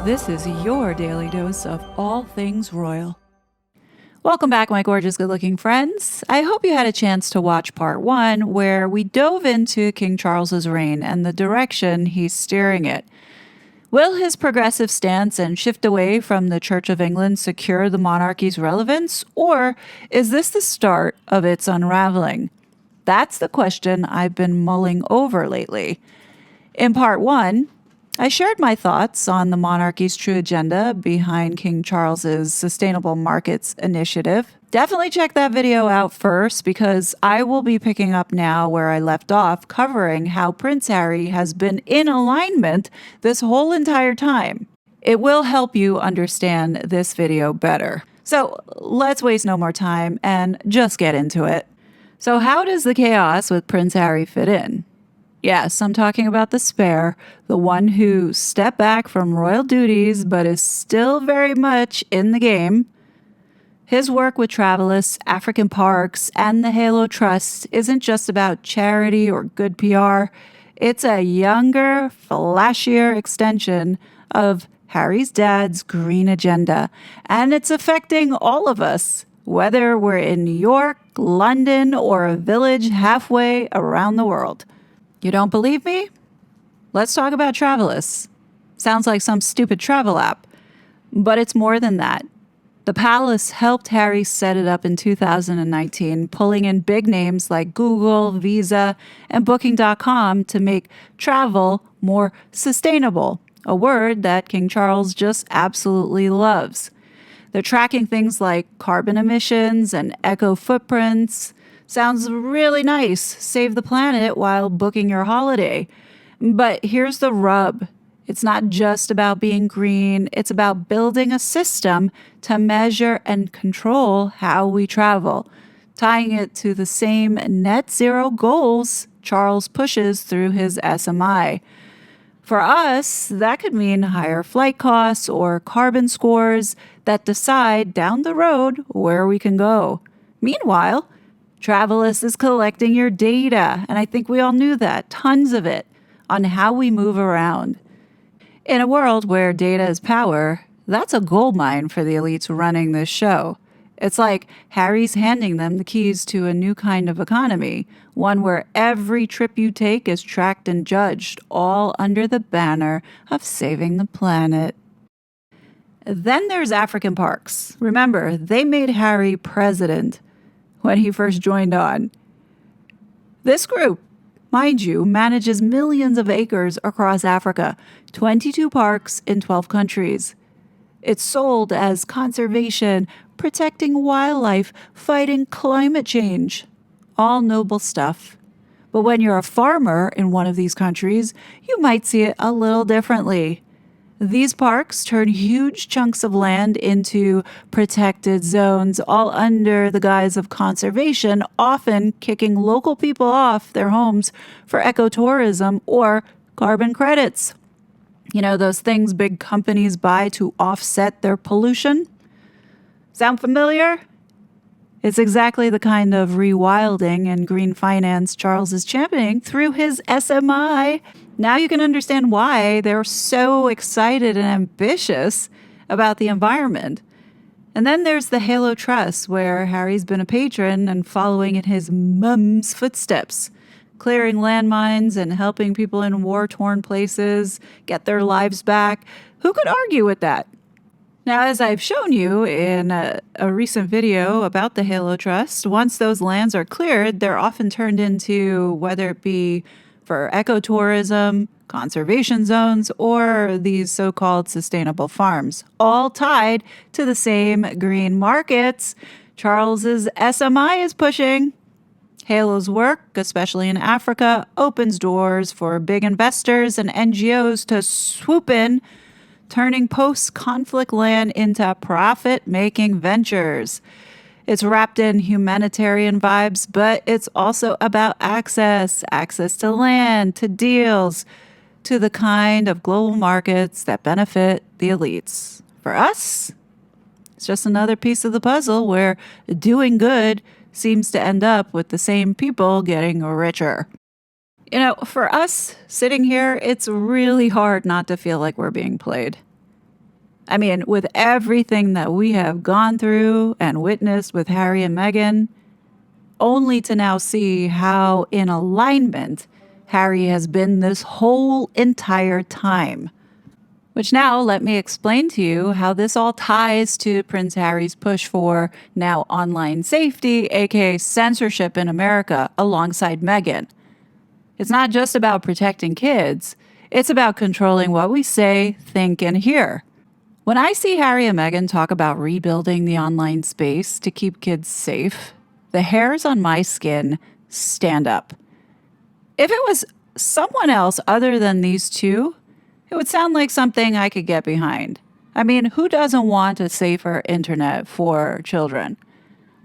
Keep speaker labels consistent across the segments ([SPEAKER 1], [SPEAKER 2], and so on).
[SPEAKER 1] This is your daily dose of all things royal. Welcome back, my gorgeous, good-looking friends. I hope you had a chance to watch part 1, where we dove into King Charles's reign and the direction he's steering it. Will his progressive stance and shift away from the Church of England secure the monarchy's relevance, or is this the start of its unraveling? That's the question I've been mulling over lately. In part 1, I shared my thoughts on the monarchy's true agenda behind King Charles's Sustainable Markets Initiative. Definitely check that video out first, because I will be picking up now where I left off, covering how Prince Harry has been in alignment this whole entire time. It will help you understand this video better. So let's waste no more time and just get into it. So how does the chaos with Prince Harry fit in? Yes, I'm talking about the spare, the one who stepped back from royal duties but is still very much in the game. His work with Travelers, African Parks, and the Halo Trust isn't just about charity or good PR. It's a younger, flashier extension of Harry's dad's green agenda, and it's affecting all of us, whether we're in New York, London, or a village halfway around the world. You don't believe me? Let's talk about Travelers. Sounds like some stupid travel app, but it's more than that. The palace helped Harry set it up in 2019, pulling in big names like Google, Visa, and Booking.com to make travel more sustainable, a word that King Charles just absolutely loves. They're tracking things like carbon emissions and eco footprints. Sounds really nice. Save the planet while booking your holiday. But here's the rub. It's not just about being green. It's about building a system to measure and control how we travel, tying it to the same net zero goals Charles pushes through his SMI. For us, that could mean higher flight costs or carbon scores that decide down the road where we can go. Meanwhile, Travelers is collecting your data, and I think we all knew that, tons of it, on how we move around. In a world where data is power, that's a goldmine for the elites running this show. It's like Harry's handing them the keys to a new kind of economy, one where every trip you take is tracked and judged, all under the banner of saving the planet. Then there's African Parks. Remember, they made Harry president when he first joined on. This group, mind you, manages millions of acres across Africa, 22 parks in 12 countries. It's sold as conservation, protecting wildlife, fighting climate change. All noble stuff. But when you're a farmer in one of these countries, you might see it a little differently. These parks turn huge chunks of land into protected zones, all under the guise of conservation, often kicking local people off their homes for ecotourism or carbon credits. You know, those things big companies buy to offset their pollution? Sound familiar? It's exactly the kind of rewilding and green finance Charles is championing through his SMI. Now you can understand why they're so excited and ambitious about the environment. And then there's the Halo Trust, where Harry's been a patron and following in his mum's footsteps, clearing landmines and helping people in war-torn places get their lives back. Who could argue with that? Now, as I've shown you in a recent video about the Halo Trust, once those lands are cleared, they're often turned into, whether it be for ecotourism, conservation zones, or these so-called sustainable farms, all tied to the same green markets Charles's SMI is pushing. Halo's work, especially in Africa, opens doors for big investors and NGOs to swoop in, turning post-conflict land into profit-making ventures. It's wrapped in humanitarian vibes, but it's also about access to land, to deals, to the kind of global markets that benefit the elites. For us, it's just another piece of the puzzle where doing good seems to end up with the same people getting richer. You know, for us sitting here, it's really hard not to feel like we're being played. I mean, with everything that we have gone through and witnessed with Harry and Meghan, only to now see how in alignment Harry has been this whole entire time. Which now let me explain to you how this all ties to Prince Harry's push for now online safety, aka censorship in America, alongside Meghan. It's not just about protecting kids, it's about controlling what we say, think, and hear. When I see Harry and Meghan talk about rebuilding the online space to keep kids safe, the hairs on my skin stand up. If it was someone else other than these two, it would sound like something I could get behind. I mean, who doesn't want a safer internet for children?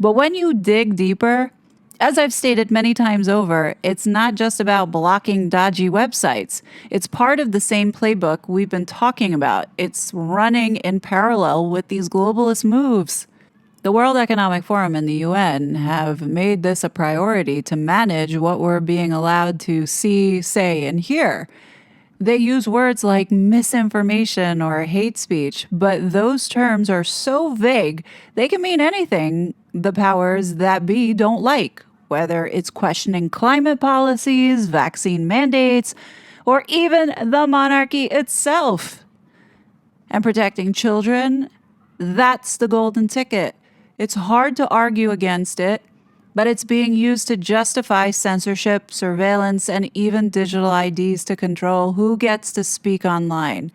[SPEAKER 1] But when you dig deeper, as I've stated many times over, it's not just about blocking dodgy websites. It's part of the same playbook we've been talking about. It's running in parallel with these globalist moves. The World Economic Forum and the UN have made this a priority to manage what we're being allowed to see, say, and hear. They use words like misinformation or hate speech, but those terms are so vague, they can mean anything the powers that be don't like, whether it's questioning climate policies, vaccine mandates, or even the monarchy itself. And protecting children, that's the golden ticket. It's hard to argue against it, but it's being used to justify censorship, surveillance, and even digital IDs to control who gets to speak online.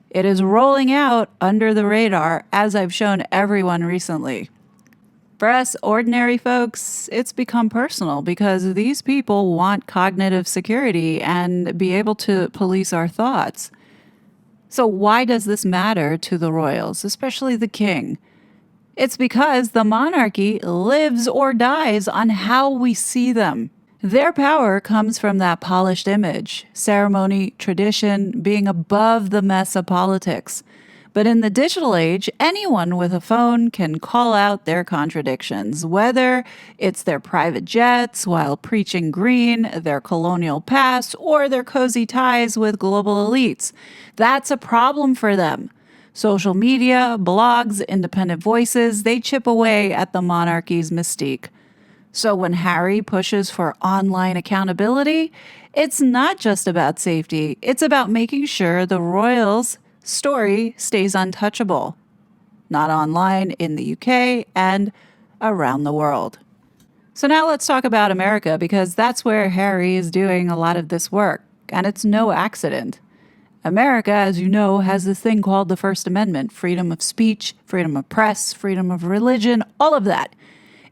[SPEAKER 1] It is rolling out under the radar, as I've shown everyone recently. For us ordinary folks, it's become personal because these people want cognitive security and be able to police our thoughts. So why does this matter to the royals, especially the king? It's because the monarchy lives or dies on how we see them. Their power comes from that polished image, ceremony, tradition, being above the mess of politics. But in the digital age, anyone with a phone can call out their contradictions, whether it's their private jets while preaching green, their colonial past, or their cozy ties with global elites. That's a problem for them. Social media, blogs, independent voices, they chip away at the monarchy's mystique. So when Harry pushes for online accountability, it's not just about safety, it's about making sure the royals' story stays untouchable, not online in the UK and around the world. So now let's talk about America because that's where Harry is doing a lot of this work, and it's no accident. America, as you know, has this thing called the First Amendment, freedom of speech, freedom of press, freedom of religion, all of that.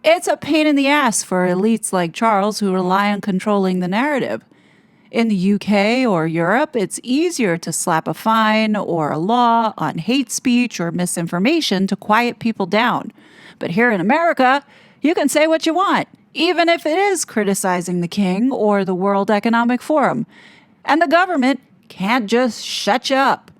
[SPEAKER 1] It's a pain in the ass for elites like Charles who rely on controlling the narrative. In the UK or Europe, it's easier to slap a fine or a law on hate speech or misinformation to quiet people down. But here in America, you can say what you want, even if it is criticizing the king or the World Economic Forum. And the government can't just shut you up.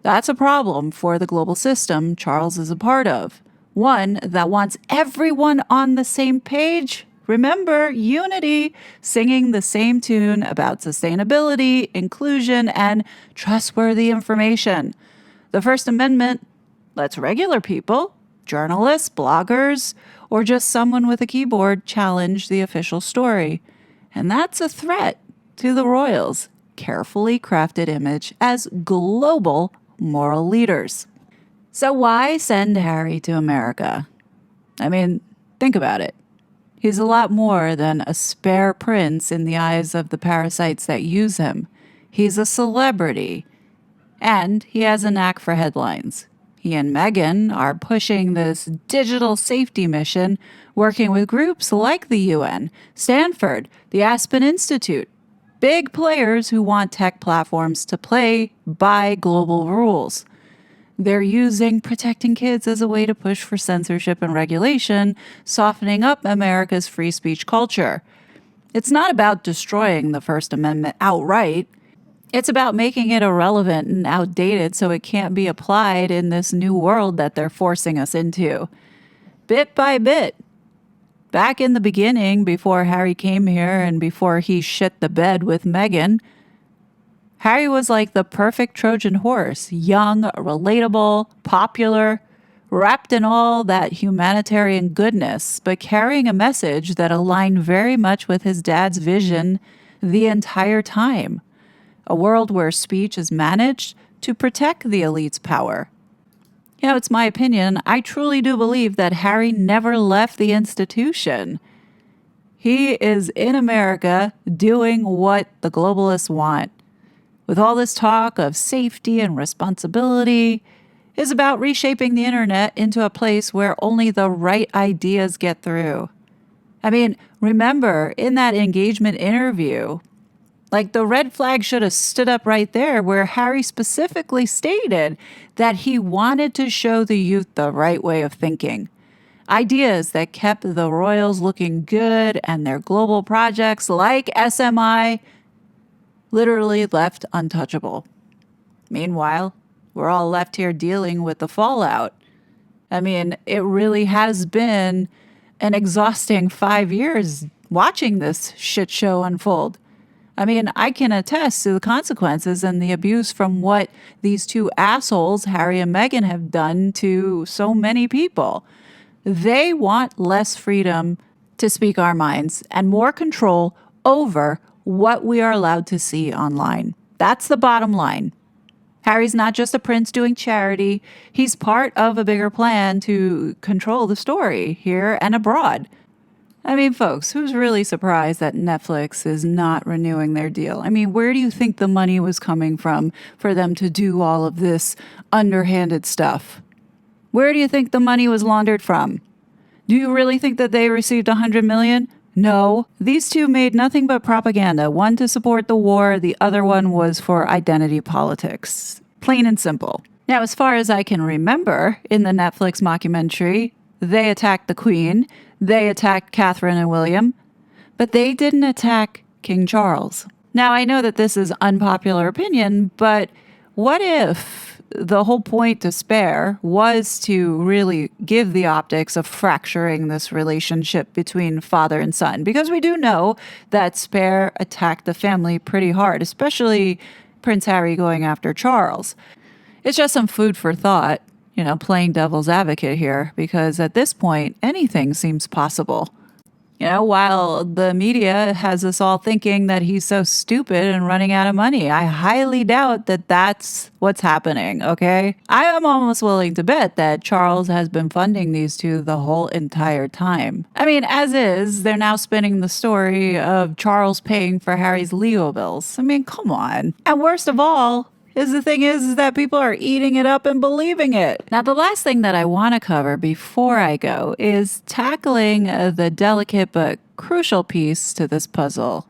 [SPEAKER 1] That's a problem for the global system Charles is a part of. One that wants everyone on the same page. Remember, unity, singing the same tune about sustainability, inclusion, and trustworthy information. The First Amendment lets regular people, journalists, bloggers, or just someone with a keyboard challenge the official story. And that's a threat to the royals' carefully crafted image as global moral leaders. So why send Harry to America? I mean, think about it. He's a lot more than a spare prince in the eyes of the parasites that use him. He's a celebrity, and he has a knack for headlines. He and Meghan are pushing this digital safety mission, working with groups like the UN, Stanford, the Aspen Institute, big players who want tech platforms to play by global rules. They're using protecting kids as a way to push for censorship and regulation, softening up America's free speech culture. It's not about destroying the First Amendment outright. It's about making it irrelevant and outdated so it can't be applied in this new world that they're forcing us into. Bit by bit. Back in the beginning, before Harry came here and before he shit the bed with Meghan, Harry was like the perfect Trojan horse, young, relatable, popular, wrapped in all that humanitarian goodness, but carrying a message that aligned very much with his dad's vision the entire time. A world where speech is managed to protect the elite's power. You know, it's my opinion. I truly do believe that Harry never left the institution. He is in America doing what the globalists want. With all this talk of safety and responsibility, is about reshaping the internet into a place where only the right ideas get through. I mean, remember in that engagement interview, like the red flag should have stood up right there where Harry specifically stated that he wanted to show the youth the right way of thinking. Ideas that kept the royals looking good and their global projects like SMI literally left untouchable. Meanwhile, we're all left here dealing with the fallout. I mean, it really has been an exhausting 5 years watching this shit show unfold. I mean, I can attest to the consequences and the abuse from what these two assholes, Harry and Meghan, have done to so many people. They want less freedom to speak our minds and more control over what we are allowed to see online. That's the bottom line. Harry's not just a prince doing charity. He's part of a bigger plan to control the story here and abroad. I mean, folks, who's really surprised that Netflix is not renewing their deal? I mean, where do you think the money was coming from for them to do all of this underhanded stuff? Where do you think the money was laundered from? Do you really think that they received $100 million? No. These two made nothing but propaganda. One to support the war, the other one was for identity politics. Plain and simple. Now, as far as I can remember, in the Netflix mockumentary, they attacked the Queen, they attacked Catherine and William, but they didn't attack King Charles. Now, I know that this is unpopular opinion, but what if the whole point to Spare was to really give the optics of fracturing this relationship between father and son? Because we do know that Spare attacked the family pretty hard, especially Prince Harry going after Charles. It's just some food for thought, you know, playing devil's advocate here, because at this point, anything seems possible. You know, while the media has us all thinking that he's so stupid and running out of money, I highly doubt that that's what's happening, okay? I am almost willing to bet that Charles has been funding these two the whole entire time. I mean, as is, they're now spinning the story of Charles paying for Harry's legal bills. I mean, come on. And worst of all, the thing is that people are eating it up and believing it. Now, the last thing that I want to cover before I go is tackling the delicate but crucial piece to this puzzle.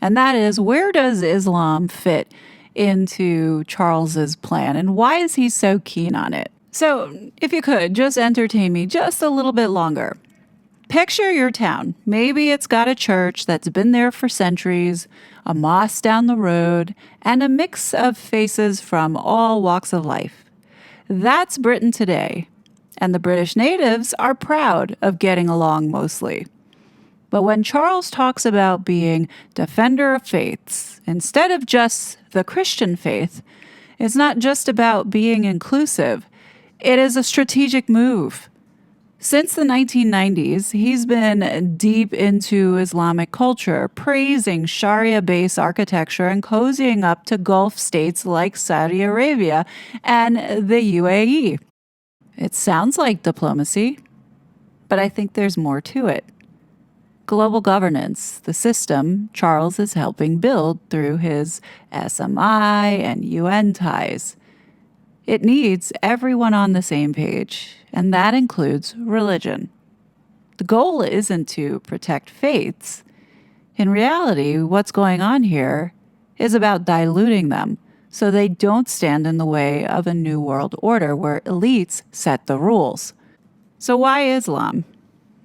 [SPEAKER 1] And that is, where does Islam fit into Charles's plan and why is he so keen on it? So, if you could, just entertain me just a little bit longer. Picture your town. Maybe it's got a church that's been there for centuries, a mosque down the road, and a mix of faces from all walks of life. That's Britain today, and the British natives are proud of getting along mostly. But when Charles talks about being defender of faiths, instead of just the Christian faith, it's not just about being inclusive. It is a strategic move. Since the 1990s, he's been deep into Islamic culture, praising Sharia-based architecture and cozying up to Gulf states like Saudi Arabia and the UAE. It sounds like diplomacy, but I think there's more to it. Global governance, the system Charles is helping build through his SMI and UN ties. It needs everyone on the same page, and that includes religion. The goal isn't to protect faiths. In reality, what's going on here is about diluting them so they don't stand in the way of a new world order where elites set the rules. So why Islam?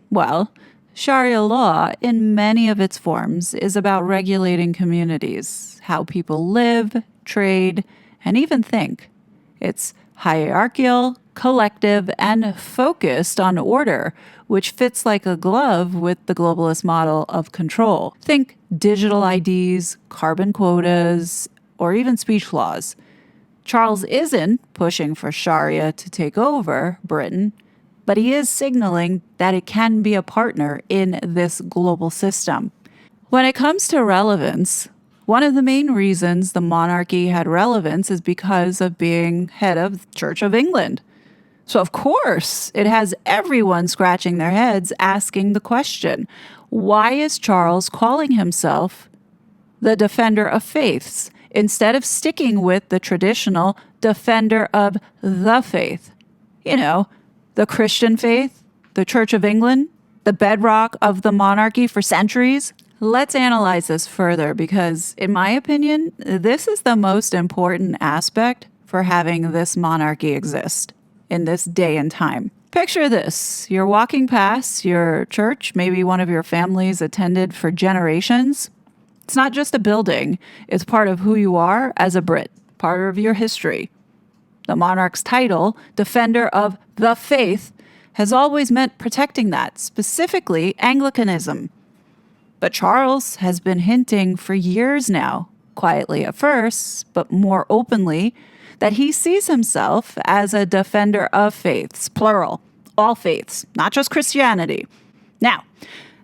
[SPEAKER 1] Well, Sharia law, in many of its forms, is about regulating communities, how people live, trade, and even think. It's hierarchical, collective, and focused on order, which fits like a glove with the globalist model of control. Think digital IDs, carbon quotas, or even speech laws. Charles isn't pushing for Sharia to take over Britain, but he is signaling that it can be a partner in this global system. When it comes to relevance, one of the main reasons the monarchy had relevance is because of being head of the Church of England. So, of course, it has everyone scratching their heads asking the question, why is Charles calling himself the defender of faiths instead of sticking with the traditional defender of the faith? You know, the Christian faith, the Church of England, the bedrock of the monarchy for centuries. Let's analyze this further because, in my opinion, this is the most important aspect for having this monarchy exist in this day and time. Picture this. You're walking past your church, maybe one of your families attended for generations. It's not just a building, it's part of who you are as a Brit, part of your history. The monarch's title, Defender of the Faith, has always meant protecting that, specifically Anglicanism. But Charles has been hinting for years now, quietly at first, but more openly, that he sees himself as a defender of faiths, plural, all faiths, not just Christianity. Now,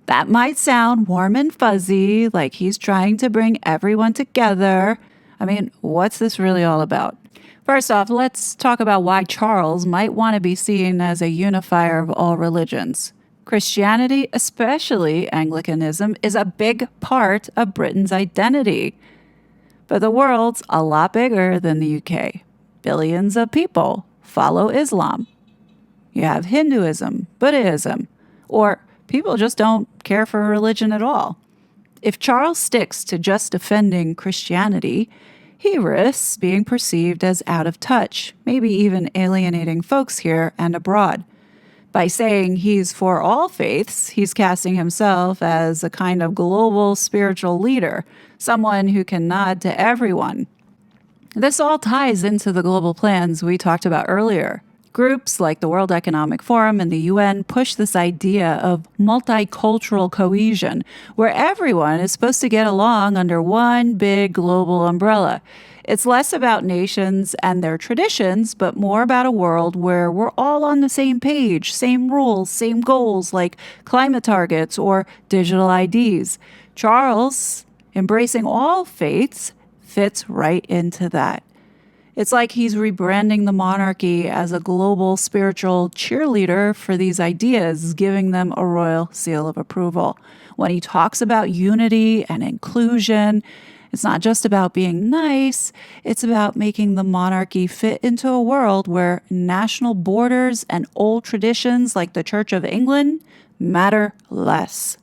[SPEAKER 1] that might sound warm and fuzzy, like he's trying to bring everyone together. I mean, what's this really all about? First off, let's talk about why Charles might want to be seen as a unifier of all religions. Christianity, especially Anglicanism, is a big part of Britain's identity. But the world's a lot bigger than the UK. Billions of people follow Islam. You have Hinduism, Buddhism, or people just don't care for religion at all. If Charles sticks to just defending Christianity, he risks being perceived as out of touch, maybe even alienating folks here and abroad. By saying he's for all faiths, he's casting himself as a kind of global spiritual leader, someone who can nod to everyone. This all ties into the global plans we talked about earlier. Groups like the World Economic Forum and the UN push this idea of multicultural cohesion, where everyone is supposed to get along under one big global umbrella. It's less about nations and their traditions, but more about a world where we're all on the same page, same rules, same goals like climate targets or digital IDs. Charles, embracing all faiths, fits right into that. It's like he's rebranding the monarchy as a global spiritual cheerleader for these ideas, giving them a royal seal of approval. When he talks about unity and inclusion, it's not just about being nice, it's about making the monarchy fit into a world where national borders and old traditions like the Church of England matter less.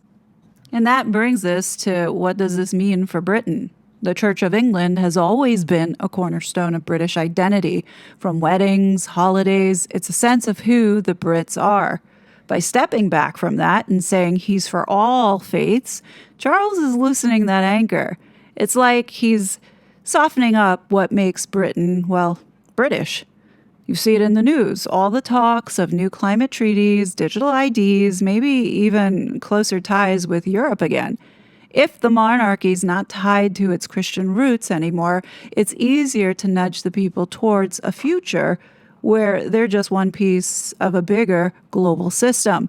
[SPEAKER 1] And that brings us to, what does this mean for Britain? The Church of England has always been a cornerstone of British identity. From weddings, holidays, it's a sense of who the Brits are. By stepping back from that and saying he's for all faiths, Charles is loosening that anchor. It's like he's softening up what makes Britain, well, British. You see it in the news, all the talks of new climate treaties, digital IDs, maybe even closer ties with Europe again. If the monarchy's not tied to its Christian roots anymore, it's easier to nudge the people towards a future where they're just one piece of a bigger global system.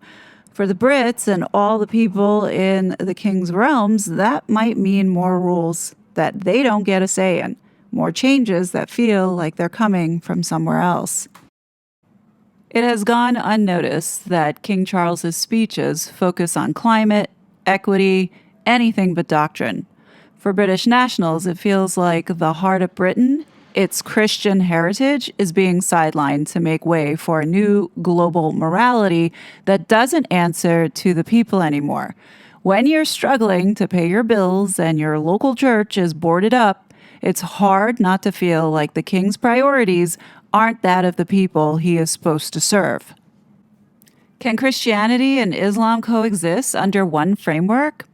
[SPEAKER 1] For the Brits and all the people in the king's realms, that might mean more rules that they don't get a say in, more changes that feel like they're coming from somewhere else. It has gone unnoticed that King Charles's speeches focus on climate, equity, anything but doctrine. For British nationals, it feels like the heart of Britain, its Christian heritage, is being sidelined to make way for a new global morality that doesn't answer to the people anymore. When you're struggling to pay your bills and your local church is boarded up, it's hard not to feel like the king's priorities aren't that of the people he is supposed to serve. Can Christianity and Islam coexist under one framework?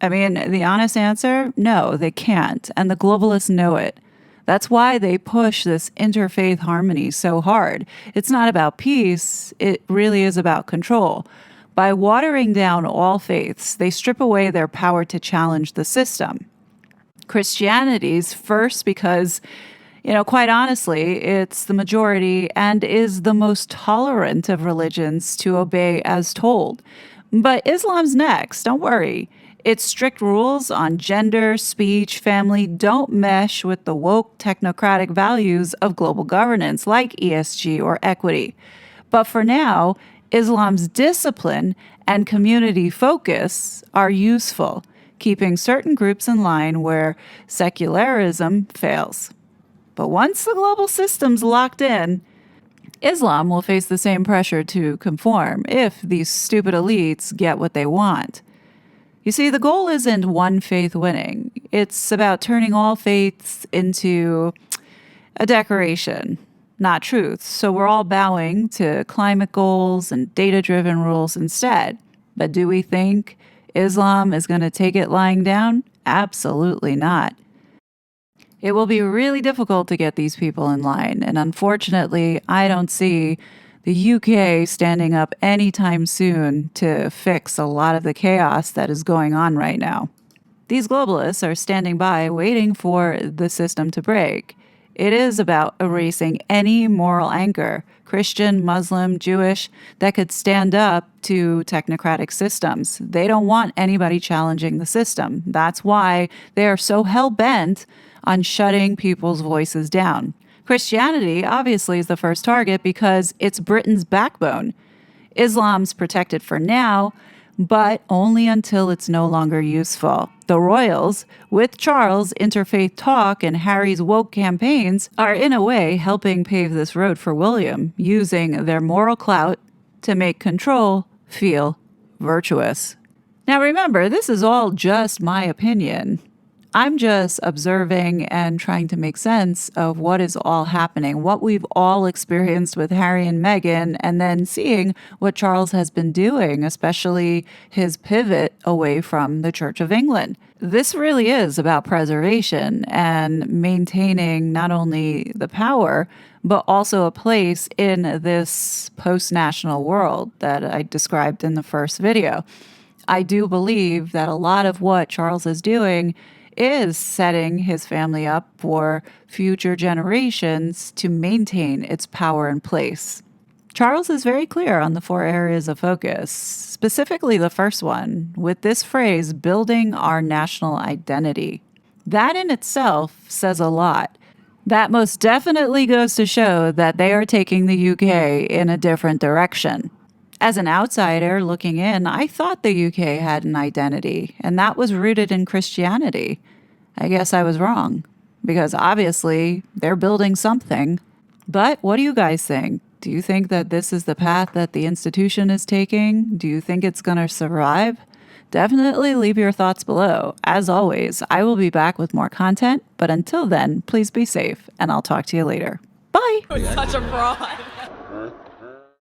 [SPEAKER 1] I mean, the honest answer, no, they can't, and the globalists know it. That's why they push this interfaith harmony so hard. It's not about peace, it really is about control. By watering down all faiths, they strip away their power to challenge the system. Christianity's first because, quite honestly, it's the majority and is the most tolerant of religions to obey as told. But Islam's next, don't worry. Its strict rules on gender, speech, family don't mesh with the woke technocratic values of global governance like ESG or equity. But for now, Islam's discipline and community focus are useful, keeping certain groups in line where secularism fails. But once the global system's locked in, Islam will face the same pressure to conform if these stupid elites get what they want. You see, the goal isn't one faith winning. It's about turning all faiths into a decoration, not truth. So we're all bowing to climate goals and data-driven rules instead. But do we think Islam is going to take it lying down? Absolutely not. It will be really difficult to get these people in line, and unfortunately, I don't see the UK standing up anytime soon to fix a lot of the chaos that is going on right now. These globalists are standing by waiting for the system to break. It is about erasing any moral anchor, Christian, Muslim, Jewish, that could stand up to technocratic systems. They don't want anybody challenging the system. That's why they are so hell-bent on shutting people's voices down. Christianity obviously is the first target because it's Britain's backbone. Islam's protected for now, but only until it's no longer useful. The royals, with Charles' interfaith talk and Harry's woke campaigns, are in a way helping pave this road for William, using their moral clout to make control feel virtuous. Now remember, this is all just my opinion. I'm just observing and trying to make sense of what is all happening, what we've all experienced with Harry and Meghan, and then seeing what Charles has been doing, especially his pivot away from the Church of England. This really is about preservation and maintaining not only the power, but also a place in this post-national world that I described in the first video. I do believe that a lot of what Charles is doing is setting his family up for future generations to maintain its power and place. Charles is very clear on the 4 areas of focus, specifically the first one, with this phrase, building our national identity. That in itself says a lot. That most definitely goes to show that they are taking the UK in a different direction. As an outsider looking in, I thought the UK had an identity, and that was rooted in Christianity. I guess I was wrong, because obviously they're building something. But what do you guys think? Do you think that this is the path that the institution is taking? Do you think it's going to survive? Definitely leave your thoughts below. As always, I will be back with more content, but until then, please be safe, and I'll talk to you later. Bye!
[SPEAKER 2] Such a fraud.